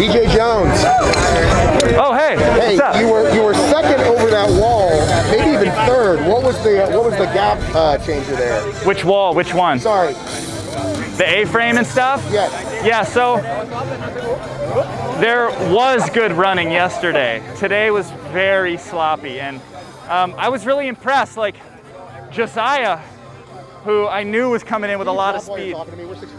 Veejay Jones. Oh, hey. Hey, What's up? you were second over that wall, maybe even third. What was the gap changer there? Which wall? Which one? Sorry. The A-frame and stuff? Yes. Yeah, so there was good running yesterday. Today was very sloppy, and I was really impressed. Like, Josiah, who I knew was coming in with a lot of speed.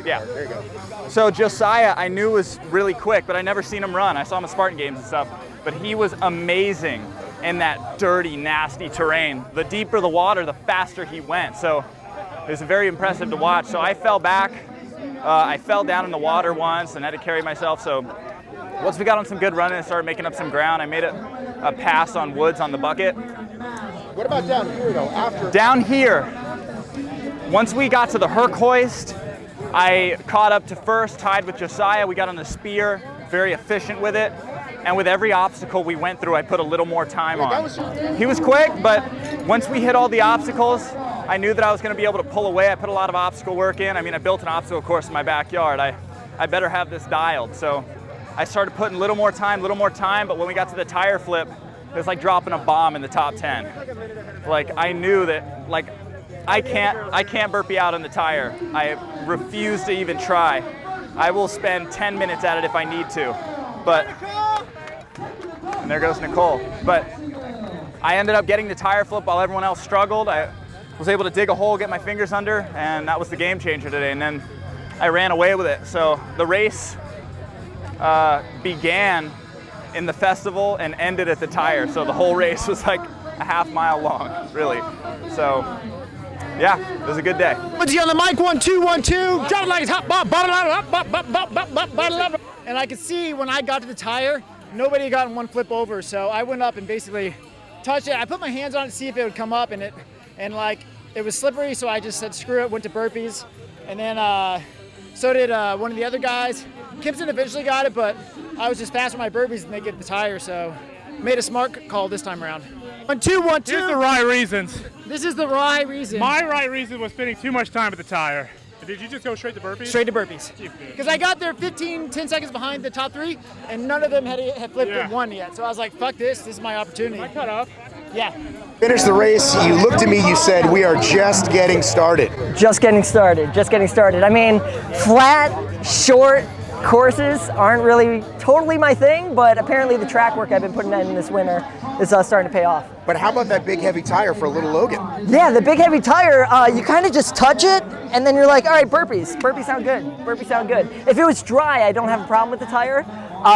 Yeah. There you go. So Josiah, I knew was really quick, but I never seen him run. I saw him at Spartan games and stuff, but he was amazing in that dirty, nasty terrain. The deeper the water, the faster he went. So it was very impressive to watch. So I fell back. I fell down in the water once and had to carry myself. So once we got on some good running and started making up some ground, I made a pass on Woods on the bucket. What about down here, though? Down here, once we got to the Herc hoist, I caught up to first, tied with Josiah. We got on the spear, very efficient with it. And with every obstacle we went through, I put a little more time on. He was quick, but once we hit all the obstacles, I knew that I was going to be able to pull away. I put a lot of obstacle work in. I mean, I built an obstacle course in my backyard. I better have this dialed. So I started putting a little more time, but when we got to the tire flip, it was like dropping a bomb in the top 10. Like, I knew that, like, I can't burpee out on the tire. I refuse to even try. I will spend 10 minutes at it if I need to. But, and there goes Nicole. But I ended up getting the tire flip while everyone else struggled. I was able to dig a hole, get my fingers under, and that was the game changer today. And then I ran away with it. So the race began in the festival and ended at the tire. So the whole race was like a half-mile long, really. So, yeah, it was a good day. Woodsy on the mic, 1, 2, 1, 2. Drop it like it's hot, bottle. And I could see when I got to the tire, nobody had gotten one flip over. So I went up and basically touched it. I put my hands on it to see if it would come up, and it was slippery. So I just said, screw it, went to burpees. And then so did one of the other guys. Kempson eventually got it, but I was just fast with my burpees and they get the tire. So made a smart call this time around. 1, 2, 1, 2. Here's the right reasons. This is the right reason. My right reason was spending too much time at the tire. Did you just go straight to burpees? Straight to burpees. Because I got there 10 seconds behind the top 3, and none of them had flipped in one yet. So I was like, fuck this is my opportunity. I cut up. Yeah. Finished the race, you looked at me, you said, we are just getting started. Just getting started. I mean, flat, short courses aren't really totally my thing, but apparently the track work I've been putting in this winter is starting to pay off. But how about that big heavy tire for a little Logan? Yeah, the big heavy tire, you kind of just touch it and then you're like, all right, burpees. Burpees sound good. If it was dry, I don't have a problem with the tire,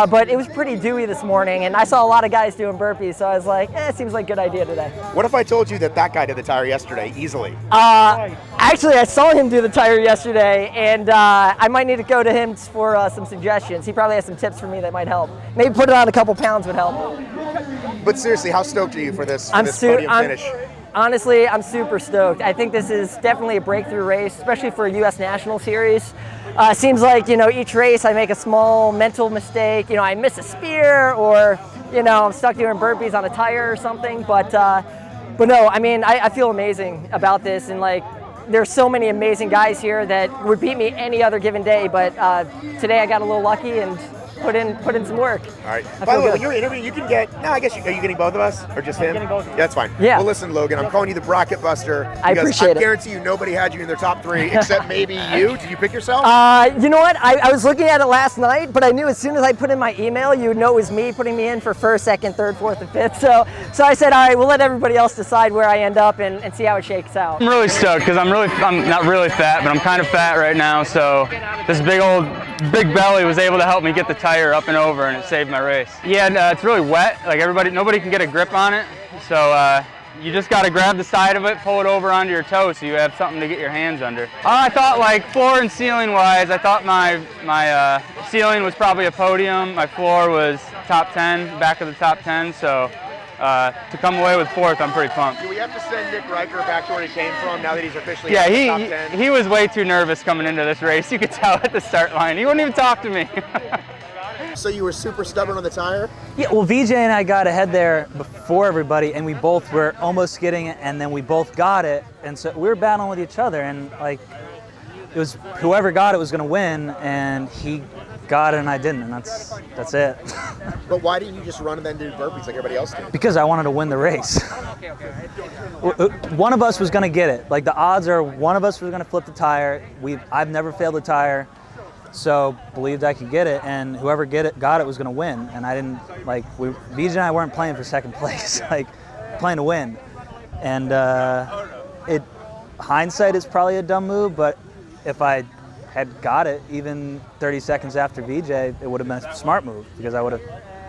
but it was pretty dewy this morning and I saw a lot of guys doing burpees, so I was like, it seems like a good idea today. What if I told you that guy did the tire yesterday, easily? Actually, I saw him do the tire yesterday, and I might need to go to him for some suggestions. He probably has some tips for me that might help. Maybe put it on a couple pounds would help. But seriously, how stoked are you for this podium finish? Honestly, I'm super stoked. I think this is definitely a breakthrough race, especially for a U.S. National Series. Seems like, each race I make a small mental mistake. I miss a spear, or, I'm stuck doing burpees on a tire or something. But no, I mean, I feel amazing about this, and there's so many amazing guys here that would beat me any other given day, but today I got a little lucky and put in some work. All right. By the way, when you're interviewing, you can get, are you getting both of us or just him? Getting both of you. Yeah, that's fine. Yeah. Well, listen, Logan, I'm calling you the Bracket Buster. I appreciate it. I guarantee you nobody had you in their top 3 except maybe you. Did you pick yourself? You know what? I was looking at it last night, but I knew as soon as I put in my email, you would know it was me putting me in for first, second, third, fourth, and fifth. So I said, all right, we'll let everybody else decide where I end up and see how it shakes out. I'm really stoked because I'm not really fat, but I'm kind of fat right now. So this big belly was able to help me get the tire up and over, and it saved my race. Yeah, and, it's really wet. Like nobody can get a grip on it. So you just got to grab the side of it, pull it over onto your toe so you have something to get your hands under. I thought floor and ceiling wise, I thought my ceiling was probably a podium. My floor was top 10, back of the top 10. So to come away with 4th, I'm pretty pumped. Do we have to send Nick Riker back to where he came from now that he's officially top 10? He was way too nervous coming into this race. You could tell at the start line. He wouldn't even talk to me. So you were super stubborn on the tire? Yeah, well, Veejay and I got ahead there before everybody, and we both were almost getting it, and then we both got it, and so we were battling with each other, and it was whoever got it was going to win, and he got it and I didn't, and that's it. But why didn't you just run and then do burpees like everybody else did? Because I wanted to win the race. One of us was going to get it. Like, the odds are one of us was going to flip the tire. I've never failed a tire, so believed I could get it, and whoever got it was going to win. And I didn't, like, Veejay and I weren't playing for second place, like, playing to win. And hindsight is probably a dumb move, but if I had got it even 30 seconds after Veejay, it would have been a smart move because I would have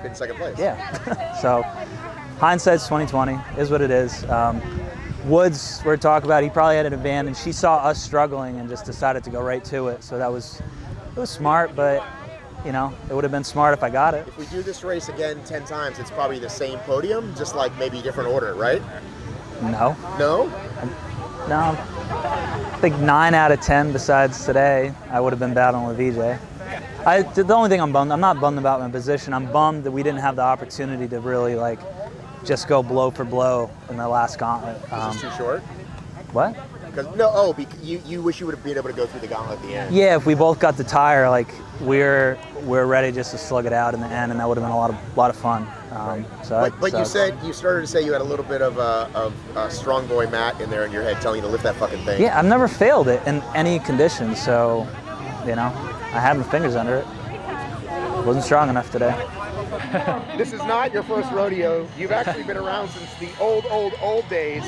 In second place. Yeah. So hindsight's 2020 is what it is. Woods, we're talking about, he probably had an advantage. He saw us struggling and just decided to go right to it. So it was smart, but you know, it would have been smart if I got it. If we do this race again 10 times, it's probably the same podium, just like maybe different order, right? No. No? No. I think 9 out of 10 besides today, I would have been battling with Veejay. The only thing I'm not bummed about my position. I'm bummed that we didn't have the opportunity to really like just go blow for blow in the last gauntlet. Is this too short? What? You wish you would have been able to go through the gauntlet at the end. Yeah, if we both got the tire, like we're ready just to slug it out in the end, and that would have been a lot of fun. But you started to say you had a little bit of a strong boy Matt in there in your head telling you to lift that fucking thing. Yeah, I've never failed it in any condition, so you know, I had my fingers under it. Wasn't strong enough today. This is not your first rodeo. You've actually been around since the old days.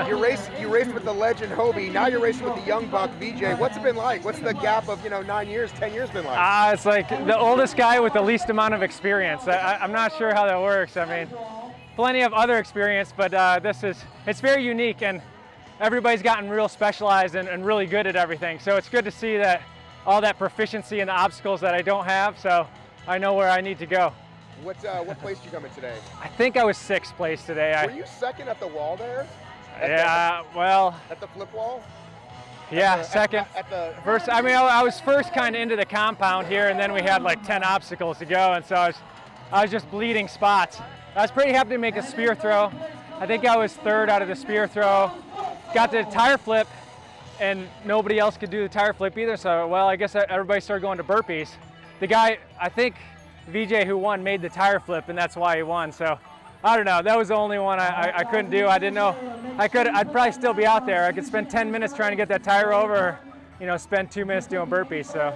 You raced with the legend Hobie. Now you're racing with the young buck Veejay. What's it been like? What's the gap of 9 years, 10 years been like? It's like the oldest guy with the least amount of experience. I'm not sure how that works. I mean, plenty of other experience, but it's very unique, and everybody's gotten real specialized and really good at everything. So it's good to see that all that proficiency in the obstacles that I don't have, so I know where I need to go. What place did you come in today? I think I was 6th place today. Were you second at the wall there? At the flip wall? Yeah, second. First, I mean, I was first kind of into the compound here, and then we had like 10 obstacles to go, and so I was just bleeding spots. I was pretty happy to make a spear throw. I think I was 3rd out of the spear throw. Got the tire flip, and nobody else could do the tire flip either, so, well, I guess everybody started going to burpees. The guy, I think, Veejay, who won, made the tire flip, and that's why he won. So I don't know. That was the only one I couldn't do. I didn't know I'd probably still be out there. I could spend 10 minutes trying to get that tire over, or, spend 2 minutes doing burpees. So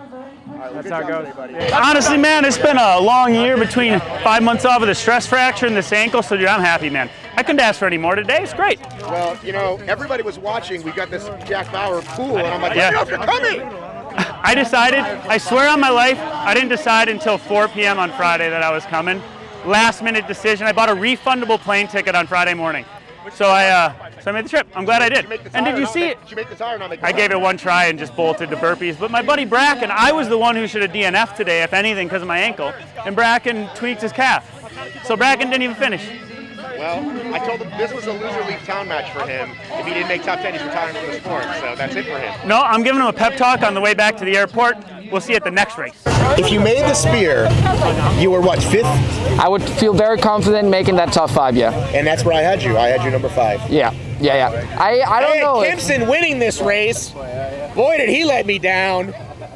that's how it goes. Honestly, man, it's been a long year between 5 months off with a stress fracture and this ankle. So, dude, I'm happy, man. I couldn't ask for any more today. It's great. Well, everybody was watching. We got this Jack Bauer pool, and I'm like, let me know if you're coming. I decided, I swear on my life, I didn't decide until 4 p.m. on Friday that I was coming. Last minute decision. I bought a refundable plane ticket on Friday morning. So I made the trip. I'm glad I did. And did you see it? Did you make the tire or not make the tire? I gave it one try and just bolted to burpees. But my buddy Bracken, I was the one who should have DNF'd today, if anything, because of my ankle. And Bracken tweaked his calf. So Bracken didn't even finish. Well, I told him this was a loser leave town match for him. If he didn't make top 10, he's retiring from the sport. So that's it for him. No, I'm giving him a pep talk on the way back to the airport. We'll see you at the next race. If you made the spear, you were what, 5th? I would feel very confident making that top 5, yeah. And that's where I had you. I had you number 5. Yeah. I don't know. Kempson winning this race. Boy, did he let me down.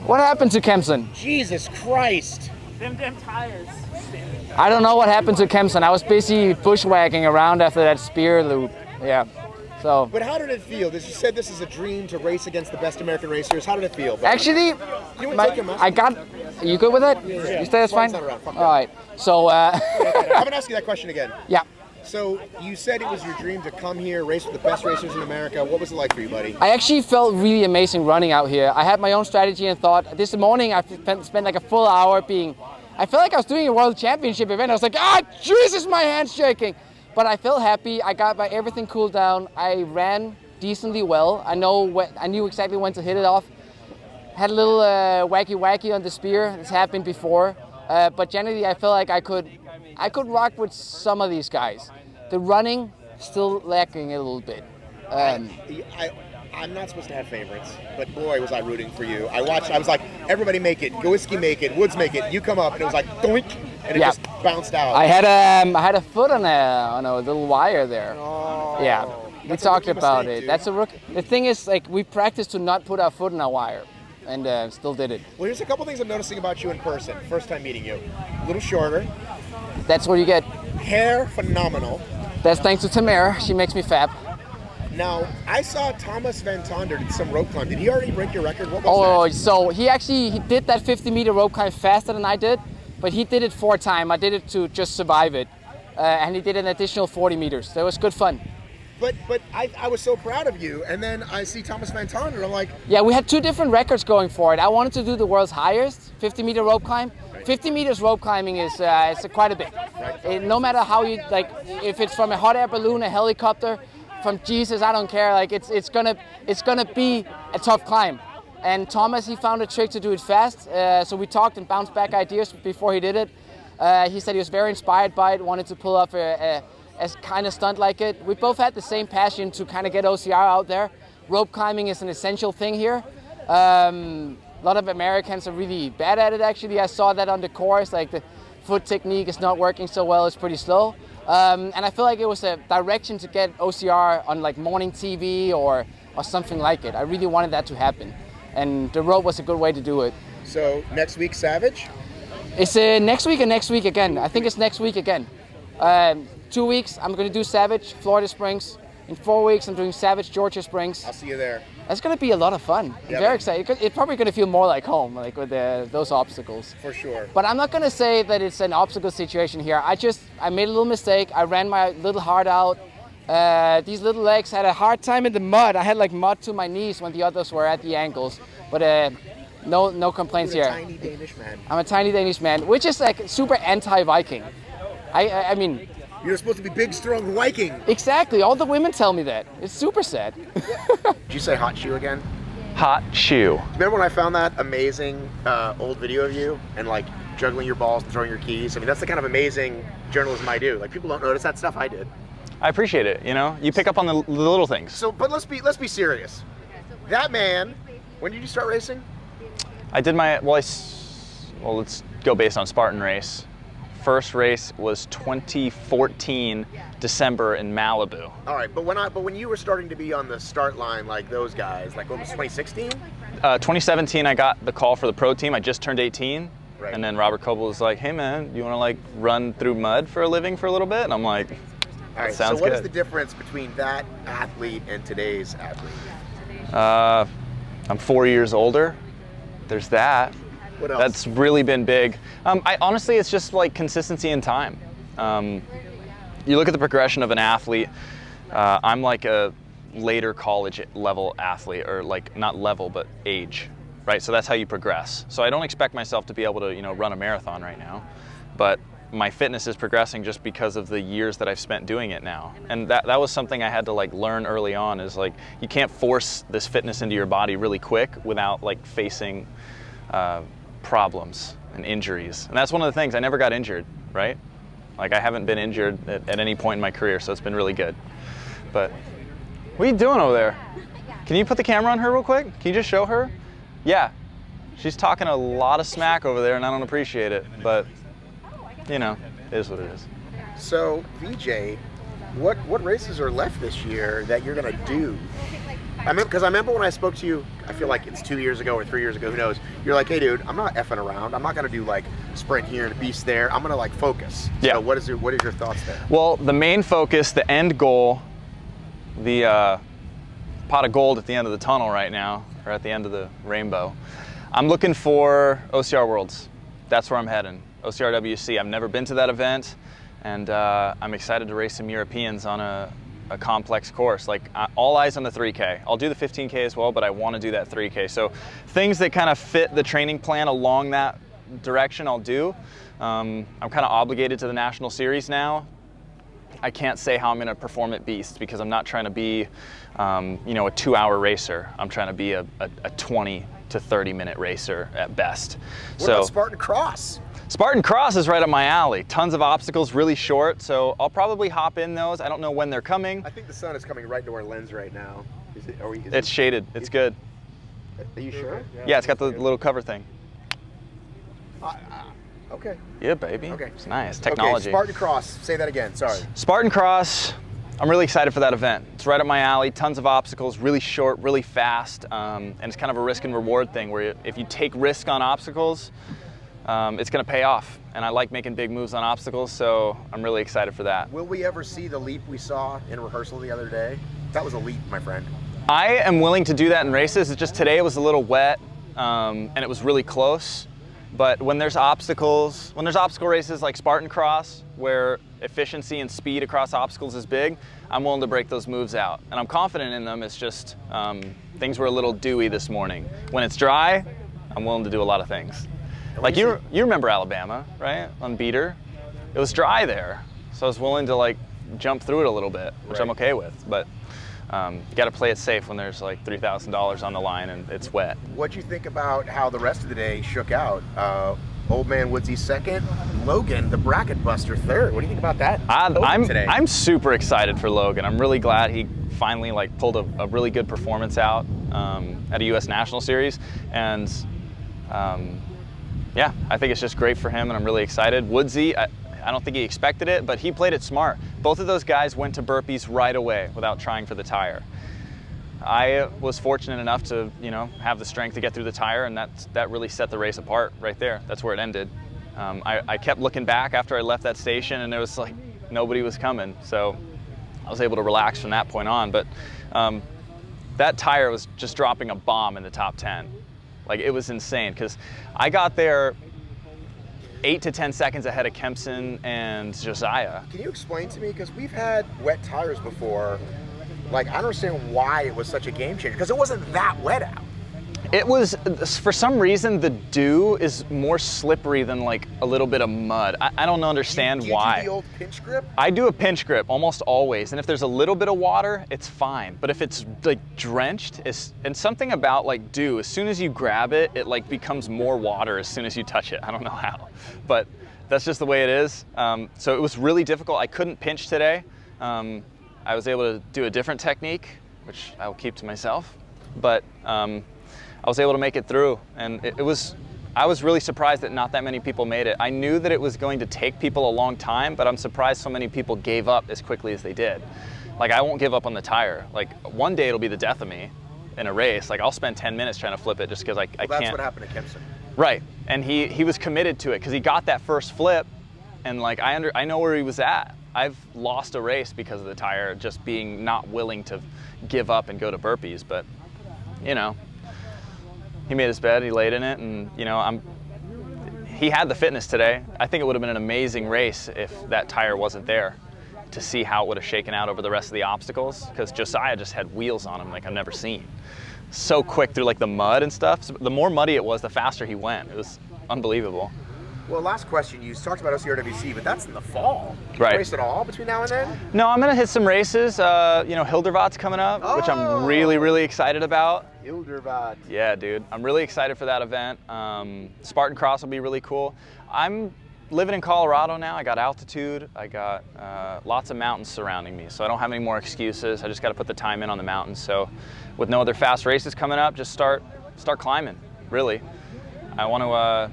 What happened to Kempson? Jesus Christ. Them tires. I don't know what happened to Kempson. I was busy bushwhacking around after that spear loop. Yeah. So. But how did it feel? You said this is a dream to race against the best American racers. How did it feel? Actually, you good with it? Yeah. You stay, that's fine? All right. So. I'm going to ask you that question again. Yeah. So you said it was your dream to come here, race with the best racers in America. What was it like for you, buddy? I actually felt really amazing running out here. I had my own strategy and thought. This morning I spent like a full hour I felt like I was doing a world championship event. I was like, Jesus, my hand's shaking. But I felt happy. I got everything cooled down. I ran decently well. I knew exactly when to hit it off. Had a little wacky on the spear. It's happened before. But generally, I felt like I could rock with some of these guys. The running still lacking a little bit. I'm not supposed to have favorites, but boy, was I rooting for you. I was like, everybody make it. Gowiski make it. Woods make it. You come up, and it was like, doink, and it just bounced out. I had a foot on a little wire there. Oh, yeah, we talked about it. That's a rookie. The thing is, like, we practiced to not put our foot on a wire. and still did it. Well, here's a couple things I'm noticing about you in person. First time meeting you. A little shorter. That's what you get. Hair, phenomenal. That's thanks to Tamara. She makes me fab. Now, I saw Thomas Van Tonder did some rope climb. Did he already break your record? What was that? So he did that 50-meter rope climb faster than I did, but he did it 4 times. I did it to just survive it, and he did an additional 40 meters. That was good fun. But I was so proud of you, and then I see Thomas Van Tonder, I'm like... Yeah, we had 2 different records going for it. I wanted to do the world's highest 50-meter rope climb. 50 meters rope climbing is quite a bit. No matter how you, like, if it's from a hot air balloon, a helicopter, from Jesus, I don't care. Like it's gonna be a tough climb. And Thomas, he found a trick to do it fast. So we talked and bounced back ideas before he did it. He said he was very inspired by it, wanted to pull off a kind of stunt like it. We both had the same passion to kind of get OCR out there. Rope climbing is an essential thing here. A lot of Americans are really bad at it, actually. I saw that on the course, like the foot technique is not working so well, it's pretty slow. And I feel like it was a direction to get OCR on like morning TV or something like it. I really wanted that to happen. And the rope was a good way to do it. So next week, Savage? It's next week and next week again. I think it's next week again. 2 weeks, I'm going to do Savage, Florida Springs. In 4 weeks, I'm doing Savage, Georgia Springs. I'll see you there. That's going to be a lot of fun. I'm very excited. It's probably going to feel more like home, like with those obstacles. For sure. But I'm not going to say that it's an obstacle situation here. I made a little mistake. I ran my little heart out. These little legs had a hard time in the mud. I had like mud to my knees when the others were at the ankles. But no complaints here. You're a tiny Danish man. I'm a tiny Danish man, which is like super anti-Viking. I mean... You're supposed to be big, strong Viking. Exactly. All the women tell me that. It's super sad. Did you say hot shoe again? Hot shoe. Remember when I found that amazing old video of you and like juggling your balls and throwing your keys? I mean, that's the kind of amazing journalism I do. Like people don't notice that stuff. I did. I appreciate it. You know, you pick up on the little things. So, but let's be serious. That man. When did you start racing? I did my let's go based on Spartan race. First race was 2014 December in Malibu. All right, but when you were starting to be on the start line like those guys, like what was 2016? 2017, I got the call for the pro team. I just turned 18, right. And then Robert Coble was like, "Hey man, you want to like run through mud for a living for a little bit?" And I'm like, "All right." Sounds so what good. is the difference between that athlete and today's athlete? I'm 4 years older. There's that. What else? That's really been big. Honestly, it's just like consistency in time. You look at the progression of an athlete. I'm like a later college level athlete, or like not level, but age, right? So that's how you progress. So I don't expect myself to be able to, run a marathon right now, but my fitness is progressing just because of the years that I've spent doing it now. And that was something I had to like learn early on, is like you can't force this fitness into your body really quick without like facing problems and injuries. And that's one of the things, I never got injured, right? Like I haven't been injured at any point in my career, so it's been really good. But what are you doing over there? Can you put the camera on her real quick? Can you just show her? Yeah, she's talking a lot of smack over there and I don't appreciate it, but it is what it is. So Veejay, what races are left this year that you're gonna do? Because I remember when I spoke to you, I feel like it's 2 years ago or 3 years ago, who knows? You're like, hey dude, I'm not effing around. I'm not gonna do like sprint here and a beast there. I'm gonna like focus. Yeah. So what are your thoughts there? Well, the main focus, the end goal, the pot of gold at the end of the tunnel right now, or at the end of the rainbow. I'm looking for OCR Worlds. That's where I'm heading. OCRWC. I've never been to that event, and I'm excited to race some Europeans on a complex course. Like all eyes on the 3K. I'll do the 15K as well, but I want to do that 3K. So things that kind of fit the training plan along that direction, I'll do. I'm kind of obligated to the National Series now. I can't say how I'm going to perform at Beast because I'm not trying to be, a 2-hour racer. I'm trying to be a 20 to 30 minute racer at best. What about Spartan Cross? Spartan Cross is right up my alley. Tons of obstacles, really short, so I'll probably hop in those. I don't know when they're coming. I think the sun is coming right to our lens right now. It's shaded. It's good. Are you sure? Yeah, it's got the little cover thing. Okay. Yeah, baby. Okay. It's nice. Technology. Okay, Spartan Cross. Say that again. Sorry. Spartan Cross, I'm really excited for that event. It's right up my alley, tons of obstacles, really short, really fast, and it's kind of a risk and reward thing where if you take risk on obstacles, it's going to pay off. And I like making big moves on obstacles, so I'm really excited for that. Will we ever see the leap we saw in rehearsal the other day? That was a leap, my friend. I am willing to do that in races. It's just today it was a little wet, and it was really close. But when there's obstacle races like Spartan Cross, where efficiency and speed across obstacles is big, I'm willing to break those moves out. And I'm confident in them. It's just things were a little dewy this morning. When it's dry, I'm willing to do a lot of things. Like you remember Alabama, right? On Beater, it was dry there, so I was willing to like jump through it a little bit, which I'm okay with. But you got to play it safe when there's like $3,000 on the line and it's wet. What'd you think about how the rest of the day shook out? Old Man Woodsy second, Logan, the bracket buster, third. What do you think about that? I'm super excited for Logan. I'm really glad he finally like pulled a really good performance out at a U.S. National Series, and yeah, I think it's just great for him, and I'm really excited. Woodsy, I don't think he expected it, but he played it smart. Both of those guys went to burpees right away without trying for the tire. I was fortunate enough to, have the strength to get through the tire, and that really set the race apart right there. That's where it ended. I kept looking back after I left that station, and it was like nobody was coming. So I was able to relax from that point on. But that tire was just dropping a bomb in the top 10. Like, it was insane, because I got there 8 to 10 seconds ahead of Kempson and Josiah. Can you explain to me, because we've had wet tires before, like, I don't understand why it was such a game changer, because it wasn't that wet out. It was, for some reason, the dew is more slippery than like a little bit of mud. I don't understand why. Do you do the old pinch grip? I do a pinch grip almost always, and if there's a little bit of water, it's fine. But if it's like drenched, and something about like dew, as soon as you grab it, it like becomes more water as soon as you touch it. I don't know how, but that's just the way it is. So it was really difficult. I couldn't pinch today. I was able to do a different technique, which I will keep to myself, but I was able to make it through, and I was really surprised that not that many people made it. I knew that it was going to take people a long time, but I'm surprised so many people gave up as quickly as they did. Like, I won't give up on the tire. Like, one day it'll be the death of me in a race. Like, I'll spend 10 minutes trying to flip it just because I can't. That's what happened to Kempson. Right, and he was committed to it because he got that first flip, and like I know where he was at. I've lost a race because of the tire just being not willing to give up and go to burpees, but he made his bed, he laid in it, and he had the fitness today. I think it would have been an amazing race if that tire wasn't there, to see how it would have shaken out over the rest of the obstacles, because Josiah just had wheels on him like I've never seen. So quick through like the mud and stuff. So the more muddy it was, the faster he went. It was unbelievable. Well, last question, you talked about OCRWC, but that's in the fall. Right. You race at all between now and then? No, I'm gonna hit some races. Hildervat's coming up, which I'm really, really excited about. Hildervat. Yeah, dude, I'm really excited for that event. Spartan Cross will be really cool. I'm living in Colorado now. I got altitude. I got lots of mountains surrounding me, so I don't have any more excuses. I just got to put the time in on the mountains. So, with no other fast races coming up, just start climbing. Really, I want to.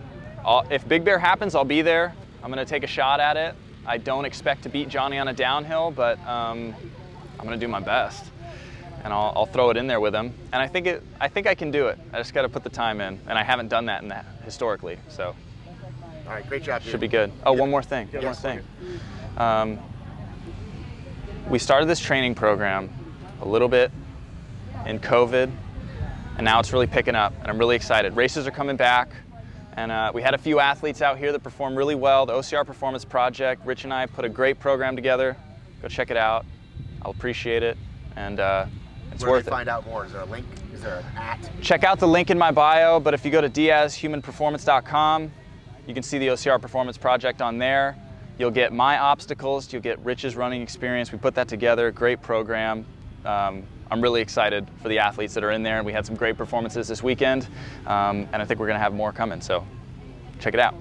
If Big Bear happens, I'll be there. I'm going to take a shot at it. I don't expect to beat Johnny on a downhill, but I'm going to do my best, and I'll throw it in there with him. And I think I can do it. I just got to put the time in, and I haven't done that historically. So. All right, great job, dude. Should be good. Oh, one more thing. We started this training program a little bit in COVID, and now it's really picking up, and I'm really excited. Races are coming back. And we had a few athletes out here that performed really well. The OCR Performance Project, Rich and I put a great program together. Go check it out. I'll appreciate it, and it's Where worth do they find out more? Is there a link? Is there an @ Check out the link in my bio, but if you go to diazhumanperformance.com, you can see the OCR Performance Project on there. You'll get my obstacles, you'll get Rich's running experience. We put that together, great program. I'm really excited for the athletes that are in there, and we had some great performances this weekend, and I think we're going to have more coming, so check it out.